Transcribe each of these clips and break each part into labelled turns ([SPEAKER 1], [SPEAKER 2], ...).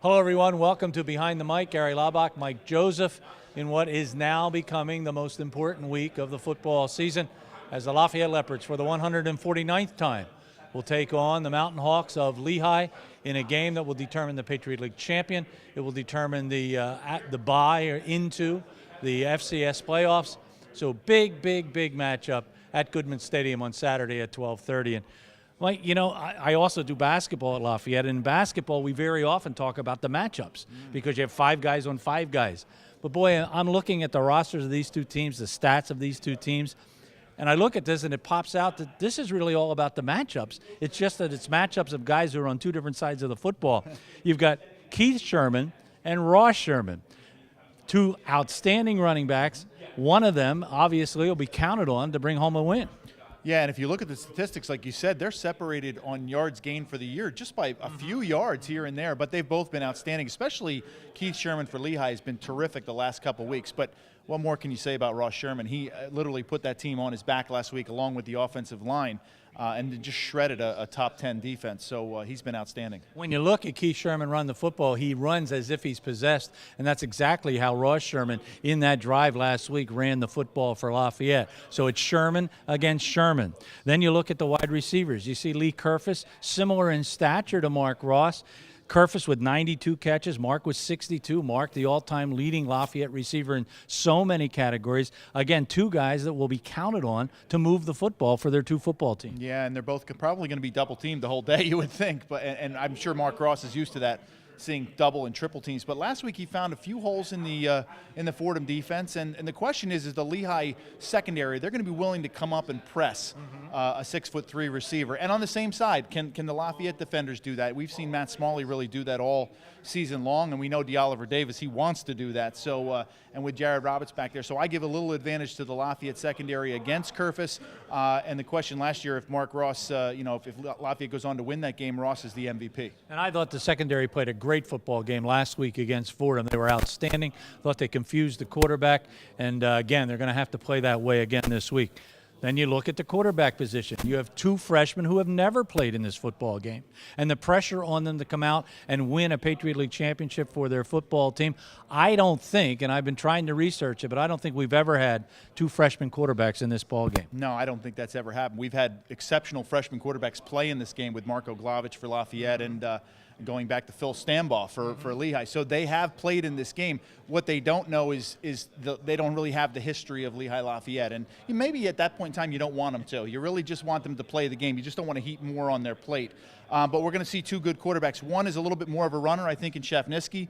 [SPEAKER 1] Hello, everyone. Welcome to Behind the Mic. Gary Laubach, Mike Joseph, in what is now becoming the most important week of the football season, as the Lafayette Leopards, for the 149th time, will take on the Mountain Hawks of Lehigh in a game that will determine the Patriot League champion. It will determine the bye into the FCS playoffs. So big matchup at Goodman Stadium on Saturday at 12:30. And Mike, you know, I also do basketball at Lafayette. In basketball, we very often talk about the matchups because you have 5 guys on 5 guys. But boy, I'm looking at the rosters of these two teams, the stats of these two teams, and I look at this and it pops out that this is really all about the matchups. It's just that it's matchups of guys who are on two different sides of the football. You've got Keith Sherman and Ross Sherman, two outstanding running backs. One of them, obviously, will be counted on to bring home a win.
[SPEAKER 2] Yeah, and if you look at the statistics, like you said, they're separated on yards gained for the year just by a few yards here and there, but they've both been outstanding, especially Keith Sherman for Lehigh has been terrific the last couple weeks. But what more can you say about Ross Sherman? He literally put that team on his back last week along with the offensive line and just shredded a top 10 defense. So he's been outstanding.
[SPEAKER 1] When you look at Keith Sherman run the football, he runs as if he's possessed, and that's exactly how Ross Sherman in that drive last week ran the football for Lafayette. So it's Sherman against Sherman. Then you look at the wide receivers. You see Lee Kerfus, similar in stature to Mark Ross. Kerfus with 92 catches, Mark with 62. Mark, the all-time leading Lafayette receiver in so many categories. Again, two guys that will be counted on to move the football for their two football teams.
[SPEAKER 2] Yeah, and they're both probably going to be double-teamed the whole day, you would think. But and I'm sure Mark Ross is used to that, seeing double and triple teams. But last week he found a few holes in the Fordham defense, and the question is the Lehigh secondary, they're going to be willing to come up and press a 6'3" receiver. And on the same side, can the Lafayette defenders do that? We've seen Matt Smalley really do that all season long, and we know DeOliver Davis, he wants to do that. So and with Jared Roberts back there, so I give a little advantage to the Lafayette secondary against Kerfus. And the question last year, if Mark Ross, if Lafayette goes on to win that game, Ross is the MVP.
[SPEAKER 1] And I thought the secondary played a great football game last week against Fordham. They were outstanding. Thought they confused the quarterback, and again, they're going to have to play that way again this week. Then you look at the quarterback position. You have two freshmen who have never played in this football game, and the pressure on them to come out and win a Patriot League championship for their football team. I don't think, and I've been trying to research it, but I don't think we've ever had two freshman quarterbacks in this ball game.
[SPEAKER 2] No, I don't think that's ever happened. We've had exceptional freshman quarterbacks play in this game with Marco Glavich for Lafayette and going back to Phil Stambaugh for Lehigh. So they have played in this game. What they don't know is they don't really have the history of Lehigh Lafayette. And maybe at that point in time you don't want them to. You really just want them to play the game. You just don't want to heap more on their plate. But we're going to see two good quarterbacks. One is a little bit more of a runner, I think, in Shafniski.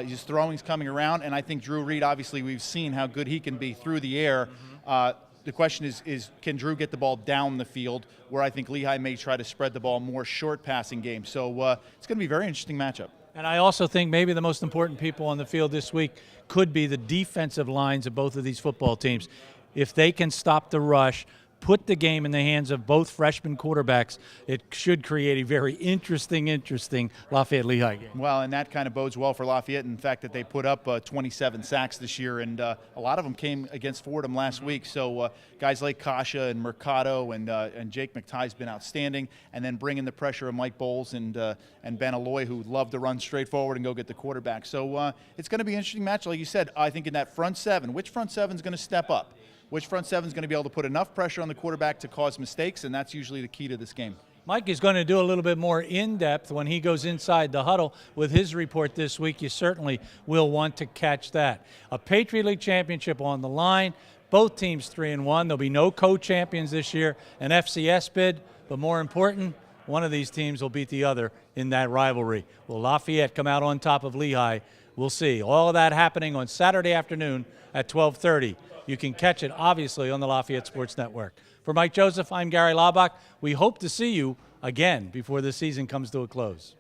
[SPEAKER 2] His throwing's coming around. And I think Drew Reed, obviously, we've seen how good he can be through the air. The question is can Drew get the ball down the field, where I think Lehigh may try to spread the ball more short passing game. So it's going to be a very interesting matchup.
[SPEAKER 1] And I also think maybe the most important people on the field this week could be the defensive lines of both of these football teams. If they can stop the rush, put the game in the hands of both freshman quarterbacks, it should create a very interesting Lafayette-Lehigh game.
[SPEAKER 2] Well, and that kind of bodes well for Lafayette in the fact that they put up 27 sacks this year, and a lot of them came against Fordham last week. So guys like Kasha and Mercado and Jake McTie's been outstanding, and then bringing the pressure of Mike Bowles and Ben Aloy, who love to run straight forward and go get the quarterback. So it's going to be an interesting match. Like you said, I think in that front seven, which front seven is going to step up? Which front seven is going to be able to put enough pressure on the quarterback to cause mistakes, and that's usually the key to this game.
[SPEAKER 1] Mike is going to do a little bit more in-depth when he goes inside the huddle with his report this week. You certainly will want to catch that. A Patriot League championship on the line. Both teams 3-1. There'll be no co-champions this year. An FCS bid, but more important, one of these teams will beat the other in that rivalry. Will Lafayette come out on top of Lehigh? We'll see. All of that happening on Saturday afternoon at 12:30. You can catch it, obviously, on the Lafayette Sports Network. For Mike Joseph, I'm Gary Laubach. We hope to see you again before the season comes to a close.